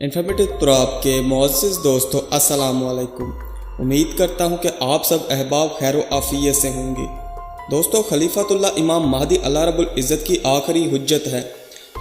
Informative Turab के मुअज़्ज़िज़ दोस्तों अस्सलाम वालेकुम। उम्मीद करता हूँ कि आप सब अहबाब खैर आफ़ियत से होंगे। दोस्तों, खलीफतुल्लाह इमाम महदी अल्लाह रब्बुल इज़्ज़त की आखिरी हुज्जत है।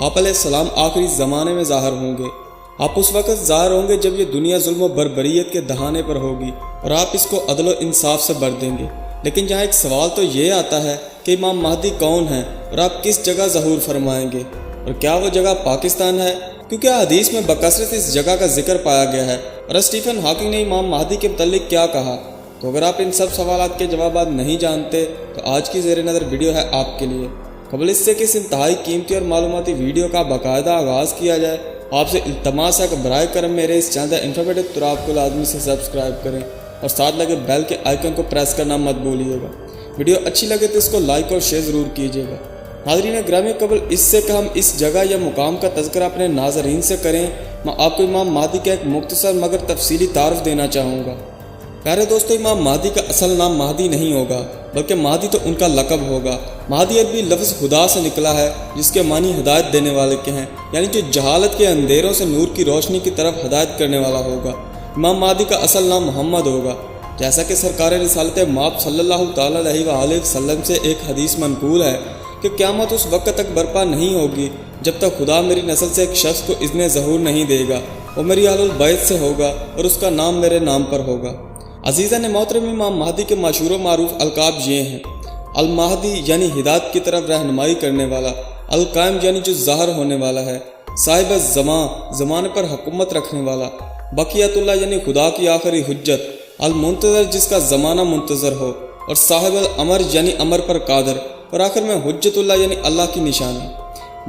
आप अलैहिस्सलाम आखिरी ज़माने में ज़ाहिर होंगे। आप उस वक़्त ज़ाहिर होंगे जब ये दुनिया जुल्म व बर्बरियत के दहाने पर होगी और आप इसको अदल व इंसाफ से भर देंगे। लेकिन यहाँ एक सवाल तो ये आता है कि इमाम महदी कौन है और आप किस जगह ज़हूर फरमाएंगे, और क्या वो जगह पाकिस्तान है? क्योंकि हदीस में बकसरत इस जगह का जिक्र पाया गया है। और स्टीफन हॉकिंग ने इमाम महदी के मुतालिक क्या कहा? तो अगर आप इन सब सवालात के जवाब नहीं जानते तो आज की ज़ेर नज़र वीडियो है आपके लिए। कबल इससे कि इस इंतहाई कीमती और मालूमाती वीडियो का बाकायदा आगाज़ किया जाए, आपसे इल्तमास है कि बराए करम मेरे इस चैनल इन्फॉर्मेटिव तुराब को लाजमी से सब्सक्राइब करें और साथ लगे बेल के आइकन को प्रेस करना मत भूलिएगा। वीडियो अच्छी लगे तो इसको लाइक और शेयर ज़रूर कीजिएगा। नाज़रीन ग्रामी, कबल इससे कि हम इस जगह या मुकाम का तज़किरा अपने नाज़रीन से करें, मैं आपको इमाम महदी का एक मुख्तसर मगर तफसीली तारुफ देना चाहूँगा। प्यारे दोस्तों, इमाम महदी का असल नाम महदी नहीं होगा, बल्कि महदी तो उनका लक़ब होगा। महदी अरबी लफ्ज़ खुदा से निकला है, जिसके मानी हिदायत देने वाले के हैं, यानी जो जहालत के अंधेरों से नूर की रोशनी की तरफ हिदायत करने वाला होगा। इमाम महदी का असल नाम मोहम्मद होगा। जैसा कि सरकार रिसालत माब सल्लल्लाहु तआला अलैहि वसल्लम से एक हदीस मनकूल है कि क़यामत उस वक्त तक बर्पा नहीं होगी जब तक खुदा मेरी नस्ल से एक शख्स को इज़्ने ज़हूर नहीं देगा। वो मेरी अहलुल बैत से होगा और उसका नाम मेरे नाम पर होगा। अज़ीज़ा ने मोहतरम, इमाम महदी के मशहूर व मारूफ अलकाब ये हैं: अल महदी यानी हिदायत की तरफ रहनुमाई करने वाला, अल कायम यानी जो ज़ाहिर होने वाला है, साहिब ज़माने पर हुकूमत रखने वाला, बकियतुल्लाह यानी खुदा की आखिरी हुज्जत, अल मुंतज़र जिसका ज़माना मुंतज़र हो, और साहिब अल अमर यानी अमर पर कादर, और आखिर में हुज्जतुल्लाह यानी अल्लाह की निशानी।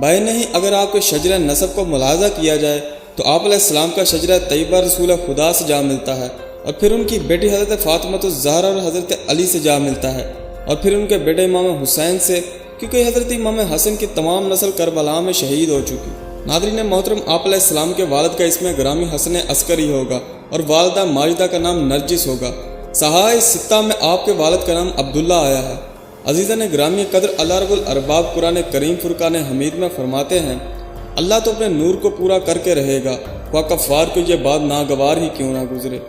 भाई नहीं, अगर आपके शजरा नसब को मुलाहज़ा किया जाए तो आप अलैहिस्सलाम का शजरा तैयबा रसूल खुदा से जा मिलता है, और फिर उनकी बेटी हज़रत फ़ातिमा ज़हरा और हज़रत अली से जा मिलता है, और फिर उनके बेटे इमाम हुसैन से, क्योंकि हज़रत इमाम हसन की तमाम नस्ल करबला में शहीद हो चुकी। नादरीन मोहतरम, आप अलैहिस्सलाम के वालिद का इसमें ग्रामी हसन अस्करी होगा और वालिदा माजिदा का नाम नरजिस होगा। सहाय सित्ता में आपके वालिद का नाम अब्दुल्ला आया है। अज़ीज़ा ने ग्रामी कदर अल्लाह रब्बुल अरबाब कुरान करीम फुरकान हमीद में फरमाते हैं, अल्लाह तो अपने नूर को पूरा करके रहेगा, वह कफ़ार को यह बात नागवार ही क्यों ना गुजरे।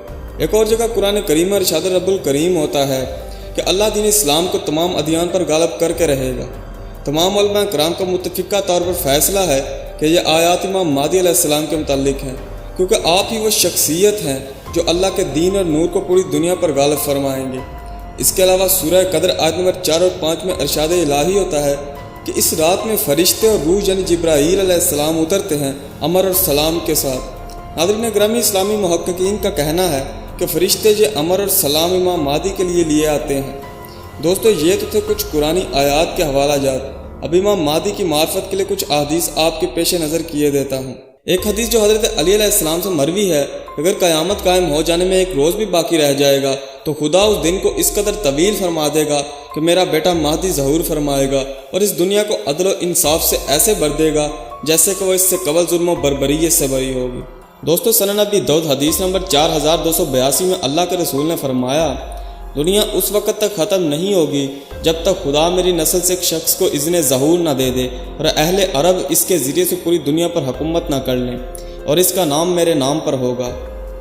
एक और जगह कुरान करीम में इरशाद रब्बुल करीम होता है कि अल्लाह दीन इस्लाम को तमाम अदियान पर गालिब करके रहेगा। तमाम उलमा कराम का मुत्तफ़िक़ा तौर पर फ़ैसला है कि यह आयात इमाम महदी अलैहिस्सलाम के मुताल्लिक़ हैं, क्योंकि आप ही वो शख्सियत हैं जो अल्लाह के दीन और नूर को पूरी दुनिया पर गालिब फरमाएंगे। इसके अलावा सूरह कदर आयत नंबर 4 और 5 में इरशाद इलाही होता है कि इस रात में फ़रिश्ते और रूह यानी जिब्राईल अलैहिस्सलाम उतरते हैं अमर और सलाम के साथ। नाज़रीन ग्रामी, इस्लामी मुहक्किकीन का कहना है कि फ़रिश्ते ये अमर और सलाम इमाम महदी के लिए आते हैं। दोस्तों, ये तो थे कुछ कुरानी आयात के हवाला जात। अब इमाम महदी की मार्फत के लिए कुछ अहदीस आपके पेश नज़र किए देता हूँ। एक हदीस जो हज़रत अली अलैहिस्सलाम से मरवी है, अगर क़यामत कायम हो जाने में एक रोज़ भी बाकी रह जाएगा तो खुदा उस दिन को इस कदर तवील फरमा देगा कि मेरा बेटा महदी ज़हूर फरमाएगा और इस दुनिया को अदल व इंसाफ से ऐसे भर देगा जैसे कि वह इससे कबल जुल्म व बर्बरियत से भरी होगी। दोस्तों, सनन अबी दाऊद हदीस नंबर 4282 में अल्लाह के रसूल ने फरमाया, दुनिया उस वक़्त तक ख़त्म नहीं होगी जब तक खुदा मेरी नस्ल से एक शख्स को इज़्ने ज़हूर न दे दे और अहले अरब इसके ज़रिए से पूरी दुनिया पर हुकूमत न कर लें, और इसका नाम मेरे नाम पर होगा।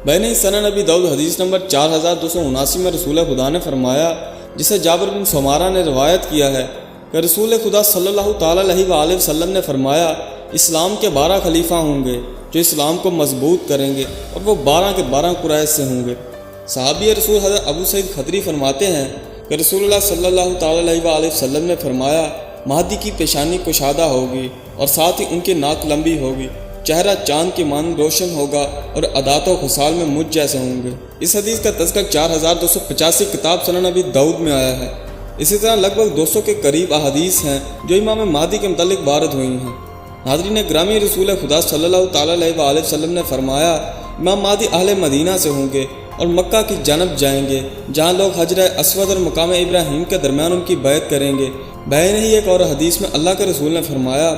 मैंने सनन अबी दाऊद हदीस नंबर 4279 में रसूल खुदा ने फरमाया, जिसे जाबिर बिन समारा ने रवायत किया है कि रसूल खुदा सल्लल्लाहु तआला अलैहि वसल्लम ने फरमाया, इस्लाम के 12 खलीफा होंगे जो इस्लाम को मजबूत करेंगे, और वो 12 के 12 कुरैश से होंगे। सहाबी रसूल हज़रत अबू सईद खदरी फरमाते हैं कि रसूलुल्लाह सल्लल्लाहु तआला अलैहि वसल्लम ने फरमाया, महदी की पेशानी कुशादा होगी और साथ ही उनकी नाक लंबी होगी, चेहरा चांद के मानद रोशन होगा और अदात व खुसाल में मुझ जैसे होंगे। इस हदीस का तज़किरा 4285 किताब सनन अबी दाऊद में आया है। इसी तरह लगभग 200 के करीब अहादीस हैं जो इमाम महदी के मुतालिक वारद हुई हैं। नाज़रीन ग्रामी, रसूल खुदा सल्लल्लाहु तआला अलैहि वसल्लम ने फरमाया, इमाम महदी अहले मदीना से होंगे और मक्का की जानब जाएंगे, जहाँ लोग हजर अस्वद और मकाम इब्राहिम के दरमियान उनकी बैत करेंगे। बैन ही एक और हदीस में अल्लाह के रसूल ने फरमाया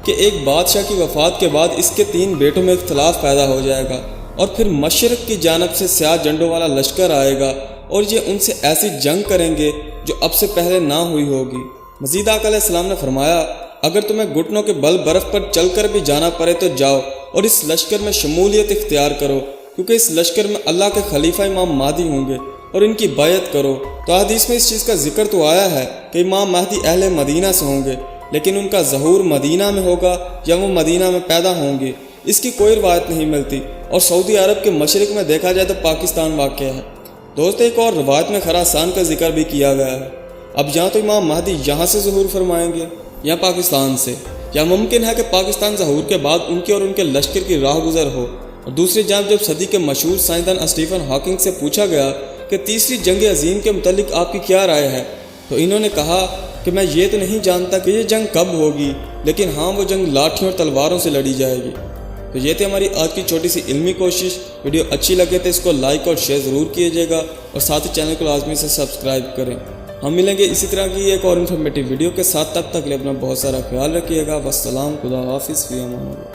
कि एक बादशाह की वफ़ात के बाद इसके 3 बेटों में इख्तलाफ पैदा हो जाएगा, और फिर मशरक़ की जानब से स्याह झंडों वाला लश्कर आएगा और ये उनसे ऐसी जंग करेंगे जो अब से पहले ना हुई होगी। मज़ीद आका अलैहिस्सलाम ने फरमाया, अगर तुम्हें घुटनों के बल बर्फ़ पर चल कर भी जाना पड़े तो जाओ, اور اس لشکر میں شمولیت اختیار کرو، کیونکہ اس لشکر میں اللہ کے خلیفہ امام مہدی ہوں گے اور ان کی بیعت کرو۔ تو حدیث میں اس چیز کا ذکر تو آیا ہے کہ امام مہدی اہل مدینہ سے ہوں گے، لیکن ان کا ظہور مدینہ میں ہوگا یا وہ مدینہ میں پیدا ہوں گے، اس کی کوئی روایت نہیں ملتی، اور سعودی عرب کے مشرق میں دیکھا جائے تو پاکستان واقع ہے۔ دوست ایک اور روایت میں خراسان کا ذکر بھی کیا گیا ہے۔ اب یا تو امام مہدی یہاں سے ظہور فرمائیں گے یا پاکستان سے، یا ممکن ہے کہ پاکستان ظہور کے بعد ان کے اور ان کے لشکر کی راہ گزر ہو۔ اور دوسری جانب جب صدی کے مشہور سائنسدان اسٹیفن ہاکنگ سے پوچھا گیا کہ تیسری جنگ عظیم کے متعلق آپ کی کیا رائے ہے، تو انہوں نے کہا کہ میں یہ تو نہیں جانتا کہ یہ جنگ کب ہوگی، لیکن ہاں وہ جنگ لاٹھیوں اور تلواروں سے لڑی جائے گی۔ تو یہ تھی ہماری آج کی چھوٹی سی علمی کوشش۔ ویڈیو اچھی لگے تو اس کو لائک اور شیئر ضرور کیجیے گا، اور ساتھ ہی چینل کو لازمی سے سبسکرائب کریں۔ ہم ملیں گے اسی طرح کی ایک اور انفارمیٹیو ویڈیو کے ساتھ، تب تک کے لیے اپنا بہت سارا خیال رکھیے گا۔ والسلام، خدا حافظ، فی امان اللہ۔